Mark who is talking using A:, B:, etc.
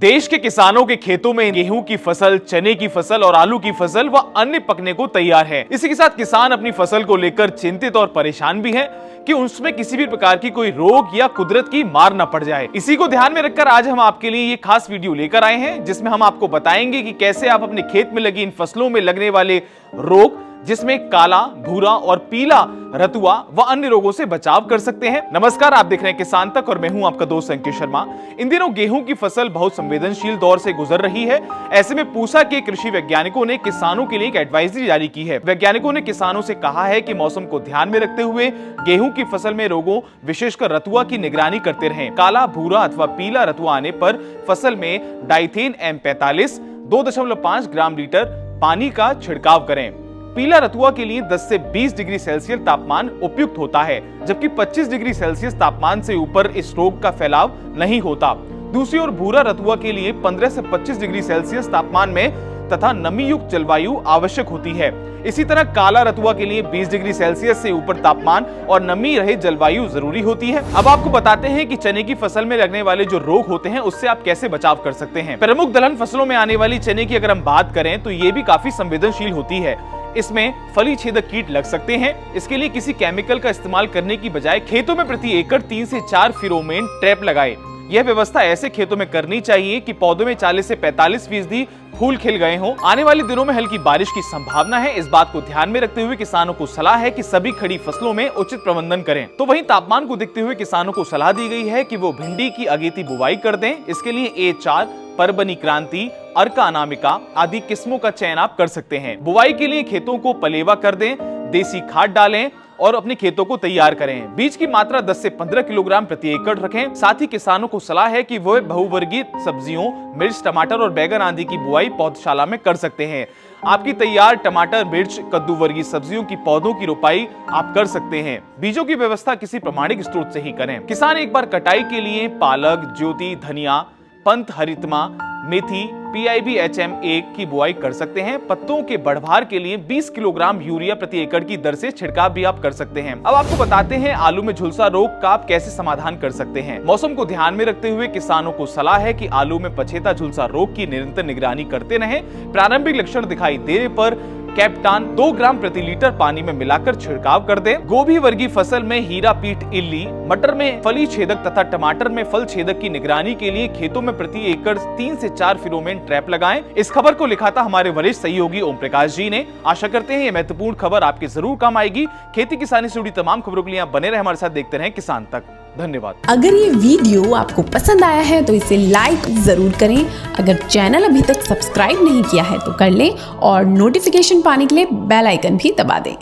A: देश के किसानों के खेतों में गेहूं की फसल, चने की फसल और आलू की फसल व अन्य पकने को तैयार है। इसी के साथ किसान अपनी फसल को लेकर चिंतित और परेशान भी हैं कि उसमें किसी भी प्रकार की कोई रोग या कुदरत की मार न पड़ जाए। इसी को ध्यान में रखकर आज हम आपके लिए ये खास वीडियो लेकर आए हैं, जिसमें हम आपको बताएंगे कि कैसे आप अपने खेत में लगी इन फसलों में लगने वाले रोग, जिसमें काला, भूरा और पीला रतुआ व अन्य रोगों से बचाव कर सकते हैं। नमस्कार, आप देख रहे हैं किसान तक और मैं हूं आपका दोस्त अंकित शर्मा। इन दिनों गेहूं की फसल बहुत संवेदनशील दौर से गुजर रही है। ऐसे में पूसा के कृषि वैज्ञानिकों ने किसानों के लिए एक एडवाइजरी जारी की है। वैज्ञानिकों ने किसानों से कहा है कि मौसम को ध्यान में रखते हुए गेहूं की फसल में रोगों, विशेषकर रतुआ की निगरानी करते रहें। काला, भूरा अथवा पीला रतुआ आने पर फसल में डाइथेन M45 2.5 ग्राम लीटर पानी का छिड़काव करें। पीला रतुआ के लिए 10 से 20 डिग्री सेल्सियस तापमान उपयुक्त होता है, जबकि 25 डिग्री सेल्सियस तापमान से ऊपर इस रोग का फैलाव नहीं होता। दूसरी ओर भूरा रतुआ के लिए 15 से 25 डिग्री सेल्सियस तापमान में तथा नमी युक्त जलवायु आवश्यक होती है। इसी तरह काला रतुआ के लिए 20 डिग्री सेल्सियस से ऊपर तापमान और नमी रहे जलवायु जरूरी होती है। अब आपको बताते हैं कि चने की फसल में लगने वाले जो रोग होते हैं उससे आप कैसे बचाव कर सकते हैं। प्रमुख दलहन फसलों में आने वाली चने की अगर हम बात करें तो ये भी काफी संवेदनशील होती है। इसमें फली छेदक कीट लग सकते हैं। इसके लिए किसी केमिकल का इस्तेमाल करने की बजाय खेतों में प्रति एकड़ 3 से 4 फेरोमोन ट्रैप लगाएं। यह व्यवस्था ऐसे खेतों में करनी चाहिए कि पौधों में 40 से 45% फूल खिल गए हों। आने वाले दिनों में हल्की बारिश की संभावना है। इस बात को ध्यान में रखते हुए किसानों को सलाह है कि सभी खड़ी फसलों में उचित प्रबंधन करें। तो वहीं तापमान को देखते हुए किसानों को सलाह दी गई है कि वो भिंडी की अगेती बुवाई कर दें। इसके लिए A4, परबनी क्रांति, अर्का अनामिका आदि किस्मों का चयन आप कर सकते हैं। बुवाई के लिए खेतों को पलेवा कर दें, देसी खाद डालें और अपने खेतों को तैयार करें। बीज की मात्रा 10 से 15 किलोग्राम प्रति एकड़ रखें। साथ ही किसानों को सलाह है कि वह बहुवर्गीय सब्जियों, मिर्च, टमाटर और बैगन आदि की बुआई पौधशाला में कर सकते हैं। आपकी तैयार टमाटर, मिर्च, कद्दू वर्गीय सब्जियों की पौधों की रोपाई आप कर सकते हैं। बीजों की व्यवस्था किसी प्रमाणिक स्रोत से ही करें। किसान एक बार कटाई के लिए पालक, ज्योति, धनिया, पंथ हरितमा, मेथी, PIB HM1 की बुआई कर सकते हैं। पत्तों के बढ़भार के लिए 20 किलोग्राम यूरिया प्रति एकड़ की दर से छिड़काव भी आप कर सकते हैं। अब आपको बताते हैं आलू में झुलसा रोग का आप कैसे समाधान कर सकते हैं। मौसम को ध्यान में रखते हुए किसानों को सलाह है कि आलू में पछेता झुलसा रोग की निरंतर निगरानी करते रहें। प्रारंभिक लक्षण दिखाई देने पर कैप्टान 2 ग्राम प्रति लीटर पानी में मिलाकर छिड़काव कर दें। गोभी वर्गीय फसल में हीरा पीठ इल्ली, मटर में फली छेदक तथा टमाटर में फल छेदक की निगरानी के लिए खेतों में प्रति एकड़ 3 से 4 फेरोमोन ट्रैप लगाएं। इस खबर को लिखा था हमारे वरिष्ठ सहयोगी ओम प्रकाश जी ने। आशा करते हैं ये महत्वपूर्ण खबर आपके जरूर काम आएगी। खेती किसानी से जुड़ी तमाम खबरों के लिए आप बने रहे हमारे साथ, देखते रहें किसान तक। धन्यवाद।
B: अगर ये वीडियो आपको पसंद आया है तो इसे लाइक जरूर करें। अगर चैनल अभी तक सब्सक्राइब नहीं किया है तो कर लें और नोटिफिकेशन पाने के लिए बेल आइकन भी दबा दें।